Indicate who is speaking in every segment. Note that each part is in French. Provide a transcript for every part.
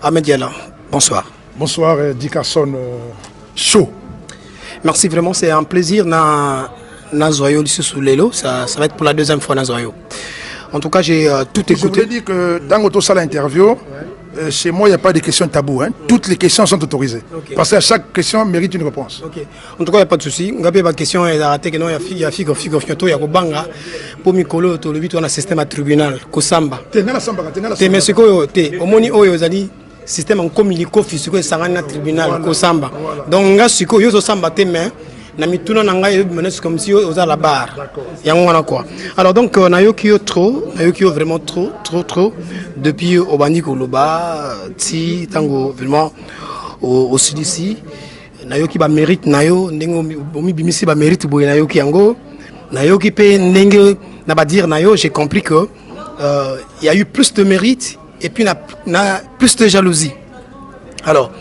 Speaker 1: Ahmed Diallo, bonsoir.
Speaker 2: Bonsoir, Dickerson Chaud.
Speaker 1: Merci vraiment, c'est un plaisir na Zoyo sous Lelo. Ça va être pour la deuxième fois na Zoyo. En tout cas, j'ai tout écouté.
Speaker 2: Je voulais dire que dans votre salle interview, chez moi, il n'y a pas de questions taboues. Hein. Toutes les questions sont autorisées. Okay. Parce que chaque question mérite une réponse.
Speaker 1: Okay. En tout cas, il n'y a pas de souci. Il n'y a pas de question. Il y a figo, il y a banga. Pour Mikolo, tu as le système à tribunal. Kosamba. Mais ce que tu as, au moni oyozali, système en communico physique, c'est un tribunal. Kosamba. Donc, il y a ce que tu as samba mais namituna nangai menace comme si aux à la barre yango quoi. Alors donc nayokio trop vraiment trop depuis Obandi Koloba ti tango vraiment au sud ici nayoki ba mérite nayo ndengo bomi bimisi ba mérite boy nayoki yango nayoki pe ndenge na ba dire nayo j'ai compris que il y a eu plus de mérite et puis na plus de jalousie. Alors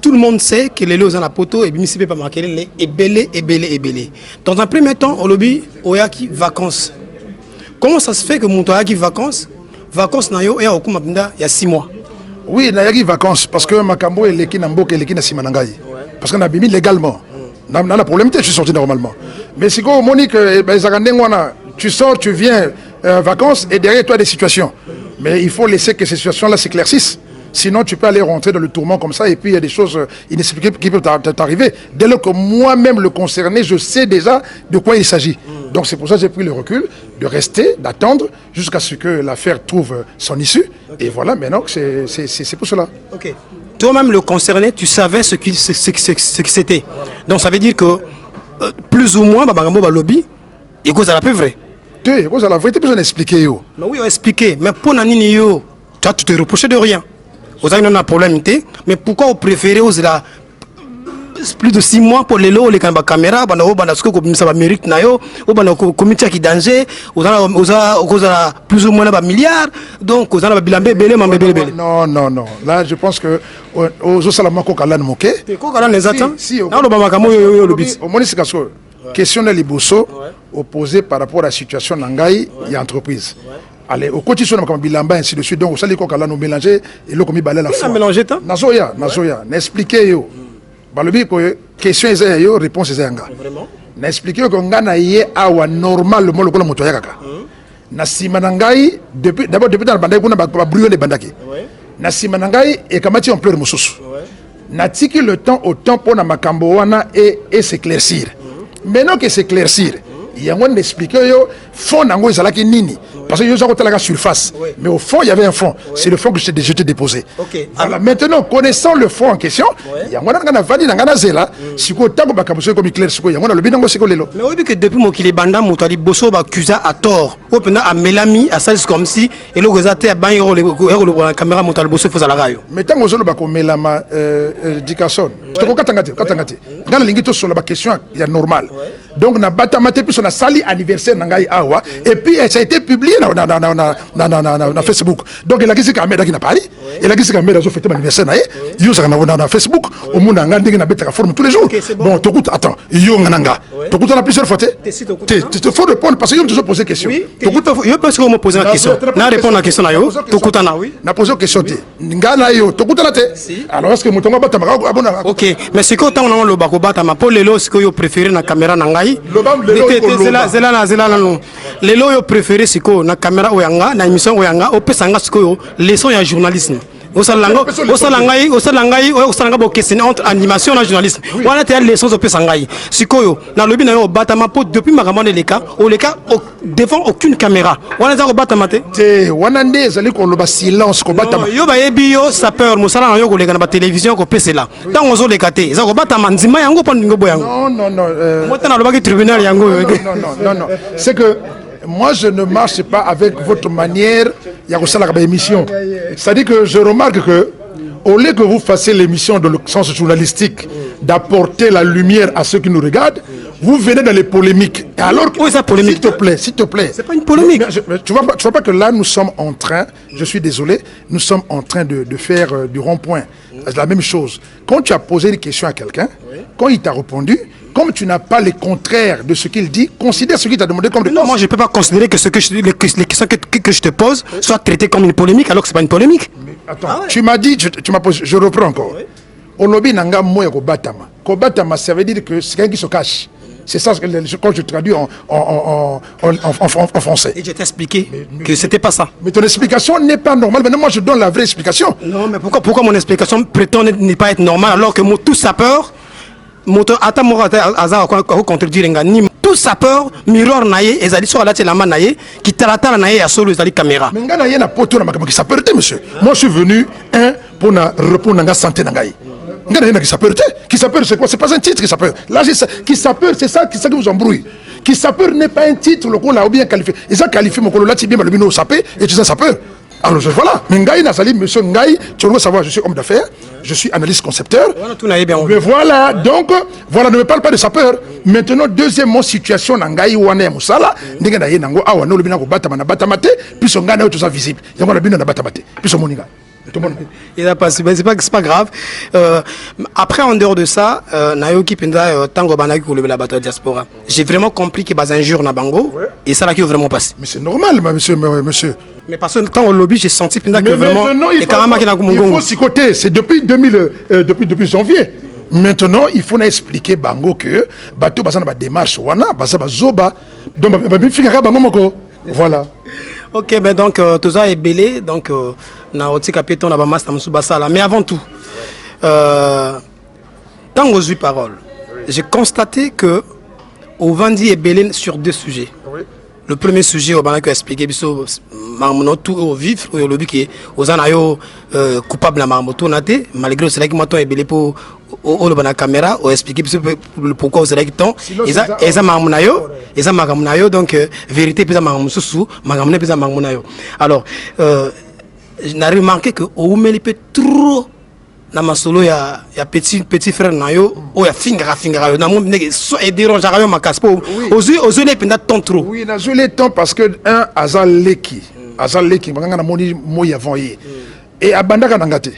Speaker 1: tout le monde sait que les lots en la poto et bimisi pas marquer les et belé. Dans un premier temps, au lobby, oyaki vacances. Comment ça se fait que mon toyaki vacances nayo et au kumabinda il y a 6 mois?
Speaker 2: Oui, nayaki vacances parce que Makambo et l'équipe Namboke et l'équipe Simanangai. Parce qu'on a bimi légalement. On a problème, je suis sorti normalement. Mais c'est comme Monique, tu sors, tu viens vacances et derrière toi des situations. Mais il faut laisser que ces situations-là s'éclaircissent. Sinon, tu peux aller rentrer dans le tourment comme ça et puis il y a des choses inexpliquées qui peuvent t'arriver. Dès lors que moi-même le concerné, je sais déjà de quoi il s'agit. Donc c'est pour ça que j'ai pris le recul de rester, d'attendre jusqu'à ce que l'affaire trouve son issue. Okay. Et voilà, maintenant, c'est pour cela.
Speaker 1: Ok. Toi-même le concerné, tu savais ce que c'était. Donc ça veut dire que plus ou moins, Babangambo lobby, il cause à la peu vrai.
Speaker 2: Tu cause à la vérité, besoin d'expliquer.
Speaker 1: Mais oui, on expliquer. Mais pour Nanini, tu te reproches de rien. Vous avez un problème, mais pourquoi vous préférez plus de 6 mois pour les lots, les caméras, ça mérite, au comité qui danger, vous avez plus ou moins un milliard, donc vous avez un
Speaker 2: non. Là, je pense que aux Salama Kokalan Moké.
Speaker 1: Kokalan les attend.
Speaker 2: Si, question de Liboso opposée par rapport à la situation Nangai et entreprise. Allez, au quotidien, on a bilamba ainsi de suite. Donc, vous allez nous mélanger et l'eau comme balai la foi.
Speaker 1: Mélanger tant.
Speaker 2: Nazoya, n'expliquez yo. Balobi que question est yo, réponse est nga.
Speaker 1: Vraiment.
Speaker 2: N'expliquez que ngana yé awa normal le mot le moto yakaka. Na simanangai depuis d'abord depuis dans bandai kuna ba brouillon de bandaki. Na simanangai et kamati on pleure mususu. Na tiki le temps au temps pour na makambo wana et s'éclaircir. Maintenant que s'éclaircir, il y a un expliqué yo fond nango ezalaki nini. Parce que nous avons la surface. Oui. Mais au fond, il y avait un fond. C'est le fond que j'ai déposé.
Speaker 1: Okay.
Speaker 2: Voilà. Maintenant, connaissant le fond en question, il y a un vali dans la zela. Si vous avez un comme clair, il y a le binango c'est le.
Speaker 1: Mais oui, que depuis mon qu'il banda, mon tali bosso accusa à tort. Ou bien à Mélanie, à ça comme si et le gazate à banyo le caméra mon tali bosso faisait la rayo.
Speaker 2: Mais tant que vous avez Mélama Dickerson, je te katangati. Dans la ligne sur la question, il y a normal. Donc na batamate puis on a sali anniversaire nangai awa et puis ça a été publié na Facebook. Donc il a dit que caméra qui n'a pas il a dit que caméra zo fêter anniversaire na yo ça na Facebook au monde nga ndenge na beta forme tous les jours. Bon t'écoute attends yo nanga t'écoute na plusieurs fois tu faut répondre parce que yo toujours poser question.
Speaker 1: T'écoute yo parce que me poser la question. Na répondre à la question na yo t'écoute na oui.
Speaker 2: Na poser question té. Nga na yo t'écoute na té. Alors est-ce que mutonga bata abona.
Speaker 1: OK, mais c'est que tant on le bako bata ma pour les lots que yo préféré na caméra nanga les lots yo préféré c'est que na caméra oyanga na émission oyanga opesanga ce que les sons ya journalisme osalanga bo question entre animation et journalisme wana te les sons opesanga sikoyo na lobi na yo batama po depuis makambo de leka devant aucune caméra wana za ko batama te
Speaker 2: wana nde ezali ko loba silence ko batama
Speaker 1: yo ba yebi yo sapeur musala na yo ko leka na ba télévision ko pesela tango zo leka te za ko batama nzima yango pa ndingo boyango
Speaker 2: non
Speaker 1: moi tana loba ki tribunal yango
Speaker 2: non c'est que moi, je ne marche pas avec votre manière de émission. C'est-à-dire que je remarque que, au lieu que vous fassiez l'émission dans le sens journalistique, d'apporter la lumière à ceux qui nous regardent, vous venez dans les polémiques. Et alors,
Speaker 1: polémique.
Speaker 2: S'il te plaît.
Speaker 1: C'est pas une polémique.
Speaker 2: Tu vois pas que là, nous sommes en train, je suis désolé, nous sommes en train de faire du rond-point. C'est la même chose. Quand tu as posé une question à quelqu'un, quand il t'a répondu, comme tu n'as pas le contraire de ce qu'il dit, considère ce qu'il t'a demandé comme réponse.
Speaker 1: Non, moi je ne peux pas considérer que, les questions que je te pose soient traitées comme une polémique alors que ce n'est pas une polémique.
Speaker 2: Mais attends, tu m'as dit, tu m'as posé, je reprends encore. Au lobby nanga moya kobatama. Kobatama, ça veut dire que c'est quelqu'un qui se cache. C'est ça quand je traduis en français.
Speaker 1: Et je t'ai expliqué que c'était pas ça.
Speaker 2: Mais ton explication n'est pas normale. Maintenant, moi, je donne la vraie explication.
Speaker 1: Non, mais pourquoi mon explication prétend ne pas être normale alors que tout sapeur, tout sapeur, miroir naïe, et zali sur la télé naïe, qui tarata naïe à solo zali caméra.
Speaker 2: Mais ngana yena poto na makamo qui sapeur monsieur. Moi, je suis venu pour répondre à la santé nangaï. Qui sapeur, c'est quoi? C'est pas un titre qui sapeur. Là, qui sapeur, c'est ça qui vous embrouille. Qui sapeur n'est pas un titre, le coup là, ou bien qualifié. Ils ont qualifié mon colo là, tu bien le bino sapé, et tu es un sapeur. Alors voilà, mais Ngaï Nazali, monsieur Ngaï, tu dois savoir, je suis homme d'affaires, je suis analyste concepteur. Mais voilà, donc, voilà, ne me parle pas de sapeur. Maintenant, deuxièmement, situation Ngaï Wane Moussala, Nega Nango, Awa, no, le binago Batamana Batamate, puis son Gana, tout ça visible. Il y a un bino Batamate, puis son Moninga.
Speaker 1: C'est pas grave. Après, en dehors de ça, Nayoki Penda Tango Banaki pour la bataille diaspora. J'ai vraiment compris qu'il y a un jour na Bango et ça là qui est vraiment passé.
Speaker 2: Mais c'est normal, monsieur.
Speaker 1: Mais parce que quand au lobby, j'ai senti que vraiment.
Speaker 2: Il faut s'y côté. C'est depuis janvier. Maintenant, il faut expliquer Bango que bateau basana ba démarche wana basaba zoba donc ba fingaka bango moko. Voilà.
Speaker 1: Ok, ben donc tout ça est belé, donc na oti capito na ba master musubasala. Mais avant tout, tant aux 8 paroles, j'ai constaté que au Vandi est belé sur 2 sujets. Oui. Le premier sujet, on va expliquer biso marmono tout au vif, au lobby qui aux anayo coupable la marmoto naté, malgré c'est là que moi est belé pour au la caméra, on expliquer pourquoi c'est là que ton eza marmonayo, eza marmonayo donc vérité puis marmosusu, marmonayo puis marmonayo. Alors j'ai remarqué que au met peut trop na masolo ya petit frère nayo o ya fingra yo na mo so et dérange yo makaspo aux les penda ton trop.
Speaker 2: Oui, na les temps parce que un azaleki nganga na moni moya voyer et abandaka nangate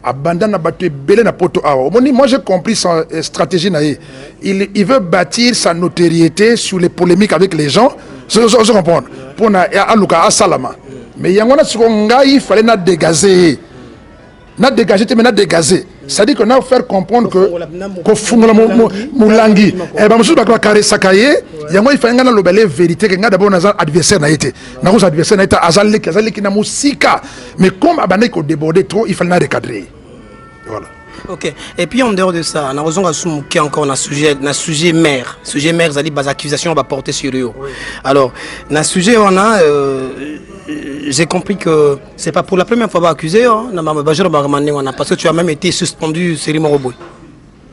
Speaker 2: abandana battu belé na poto awa moni. Moi j'ai compris sa stratégie naé. Il veut bâtir sa notoriété sur les polémiques avec les gens. Je comprends pour na aluka asalama mais yangona siko ngai il fallait na dégazer. Na dégagé, mais na dégagé. C'est-à-dire qu'on a faire comprendre que qu'on fungola moulangi. Eh ben monsieur bakwa carré sakaye, yango il faut ngana lobele vérité que ngada d'abord na adversaire na été. Na ko adversaire na été azali ki na musika. Mais comme abandé ko déborder trop, il fallait na recadrer. Voilà.
Speaker 1: Ok. Et puis en dehors de ça, on a raison qui encore un sujet mère. Sujet mère, ça dit bas accusations on va porter sur eux. Oui. Alors, dans sujet on a j'ai compris que c'est pas pour la première fois accusé hein, parce que tu as même été suspendu Seri Moroboy.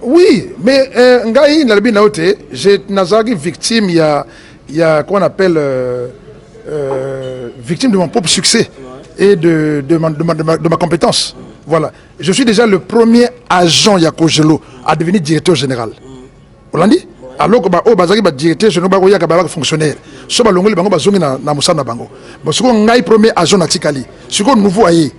Speaker 2: Oui, mais ngai na lebi naote, j'ai nazagi victime il y a qu'on appelle victime de mon propre succès et de ma compétence. Voilà. Je suis déjà le premier agent Yakojelo à devenir directeur général. Vous l'avez dit? Alors que bazaki ba directeur général ba yaka ba fonctionnaire. So ba longoli bango bazongi na musana bango. Ba siko ngai premier agent na tikali. Siko nouveau aye.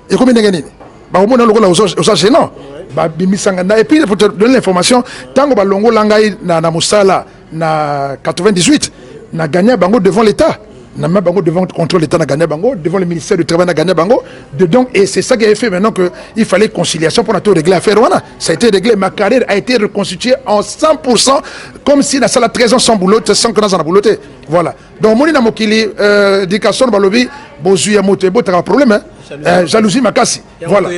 Speaker 2: Et comme ndenge ba omona lokola osa gênant. Ba bimisanga na et puis pour te donner l'information, tango ba longola ngai na musala na 98 na gagné bango devant l'état. Na bango devant le contrôle l'État na gagné bango, devant le ministère du travail na gagné bango. Donc et c'est ça qui a fait maintenant que il fallait conciliation pour tout régler l'affaire. Voilà, ça a été réglé. Ma carrière a été reconstituée en 100% comme si la salle 13 ans sans boulot, sans que dans la boulot. Voilà. Donc moni na mokili éducation balobi bozuya moto bo t'as problème hein. Jalousie makasi. Voilà.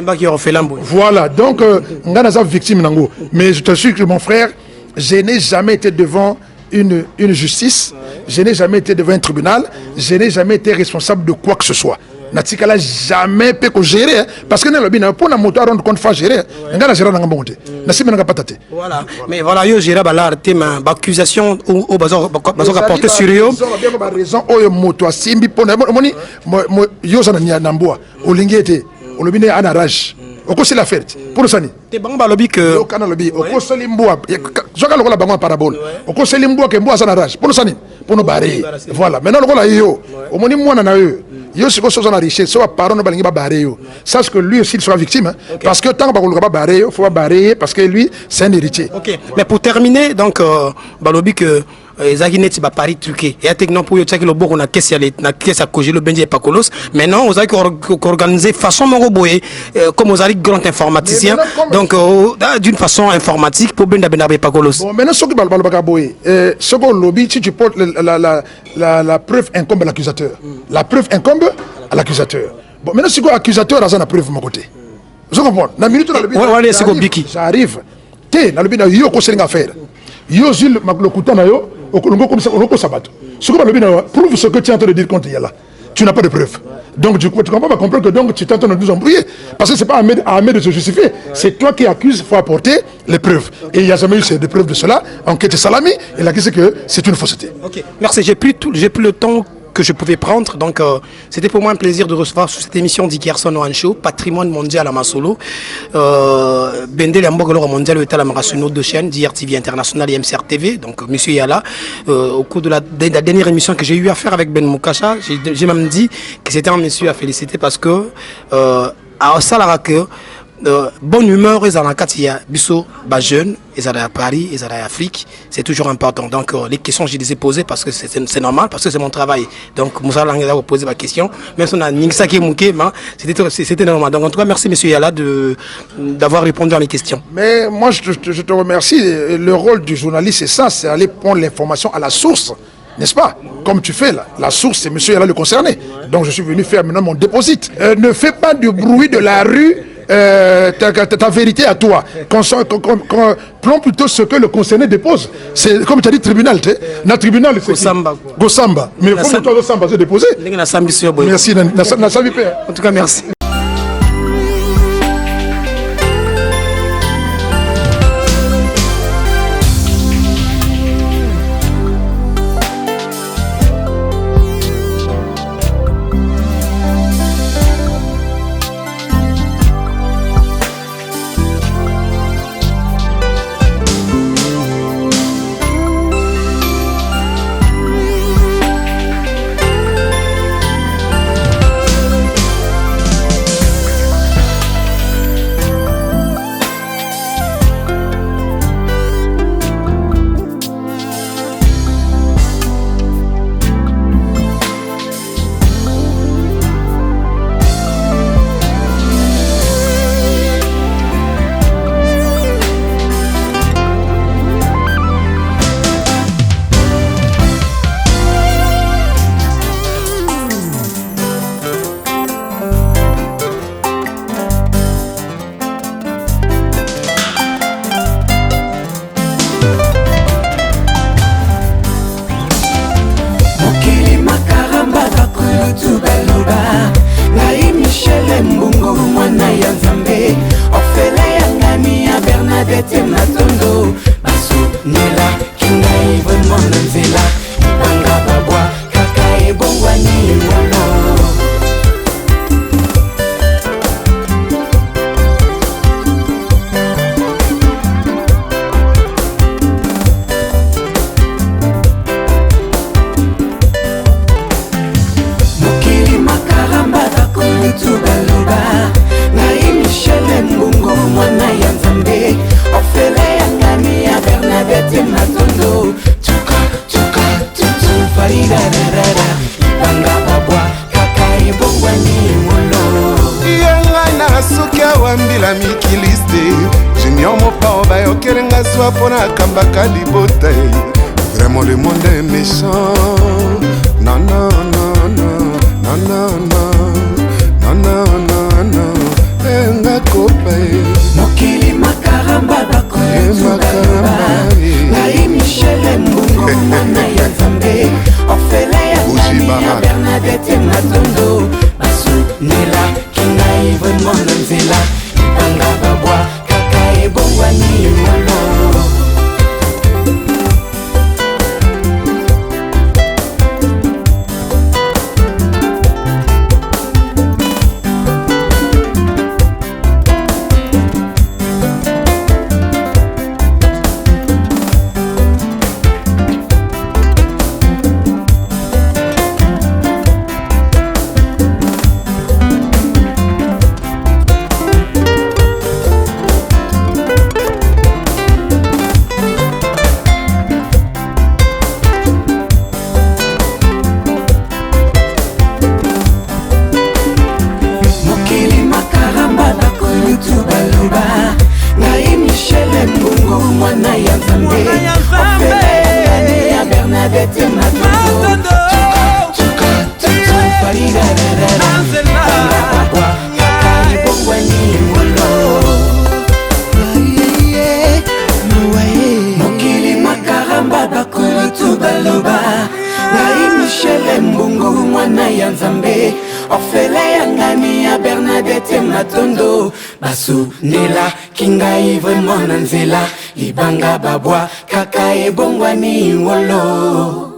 Speaker 2: Voilà. Donc ngana za victime nango. Mais je te suis que mon frère, je n'ai jamais été devant une justice, je n'ai jamais été devant un tribunal, je n'ai jamais été responsable de quoi que ce soit. Natikala jamais peut gérer parce que na pour na moto rendre compte fa gérer ngana gérer na ngambonte na sima nga patate.
Speaker 1: Voilà, mais voilà yo gérer balar tema accusation au bazar rapporter sur yo
Speaker 2: ba raison o moto asimbi pona moni yo sana na mboa olingete olobine ana rage oko c'est l'affaire pour sani
Speaker 1: te bango lobby que
Speaker 2: yo kana lobby oko seli mboa joka lokola bango parabole oko seli mboa ke mboa sana rage pour sani pour no bare voilà maintenant lokola yo omoni mwana na yo yo ce que soit la richesse soit parent no balingi ba barrer yo. Sache que lui aussi il sera victime hein, parce que tant qu'on va pas barrer, il faut pas barrer parce que lui c'est un héritier.
Speaker 1: OK, mais pour terminer donc balobi que ezaki neti ba pari truqué et techno pour yo tsaki lo boko na caisse à Kogé le benji pa kolos maintenant on a organiser façon moko boye comme aux grand informaticien donc d'une façon informatique pour benda pa kolos.
Speaker 2: Bon maintenant ce que balba boye ce que lobby si tu portes la preuve incombe à l'accusateur. La preuve incombe à l'accusateur. Bon maintenant si l'accusateur a la preuve de mon côté. Vous comprenez? Na minute dans le but. Ça arrive. Té na le but yo ko selinga faire. Yo zil le kutana yo prouve ce que tu es en train de dire contre Yala. Tu n'as pas de preuves. Donc du coup, tu ne comprends pas comprendre que donc, tu es en train de nous embrouiller. Parce que ce n'est pas à Ahmed de se justifier. C'est toi qui accuses, il faut apporter les preuves. Et il n'y a jamais eu de preuves de cela. Enquête Salami, il a dit que c'est une fausseté.
Speaker 1: Ok, merci. J'ai pris le temps que je pouvais prendre. Donc, c'était pour moi un plaisir de recevoir sur cette émission d'Ikerson One Show, Patrimoine mondial à Masolo. Bendel Yambogolo mondial au État Marasuno de chaîne, d'IRTV International et MCR TV. Donc, monsieur Yala, au cours de la dernière émission que j'ai eu à faire avec Ben Moukasha, j'ai même dit que c'était un monsieur à féliciter parce que, à Salarake, bonne humeur et Zanakatia Bisso bas jeune et à Paris et à Afrique c'est toujours important donc les questions je les ai posées parce que c'est normal parce que c'est mon travail donc Moussa Langela a posé ma question même si on a Ningsaki Mouké c'était normal donc en tout cas merci monsieur Yala d'avoir répondu à mes questions.
Speaker 2: Mais moi je te remercie. Le rôle du journaliste c'est ça, c'est aller prendre l'information à la source, n'est-ce pas? Comme tu fais là, la source c'est monsieur Yala le concerné, donc je suis venu faire maintenant mon déposit. Ne fais pas du bruit de la rue. Ta vérité à toi. Prends plutôt ce que le concerné dépose. C'est comme tu as dit tribunal. Le tribunal c'est Gosamba. Mais il faut que toi Gosamba se déposer. Merci.
Speaker 1: En tout cas merci.
Speaker 3: Vraiment le monde est méchant. Non, non, non, non, non, non, non, non, non, non, enga kopa
Speaker 4: mokili makaramba bakoyetubalaba ngai Michel Mbungo mwana ya Nzambe orfele ya nani ya Bernadette Matondo basu nela kingai vraiment na nzela ibanga babwa kaka ebongwani molo. ya nzambe ofele ya Bernadette Matondo mokili makaramba bakolo tubaloba ngai Michel Mbungu mwana ya nzambe ofele ya ngani ya Bernadette Matondo basundela kingai vraiment na nzela libanga babwa kaka ebongwani wolo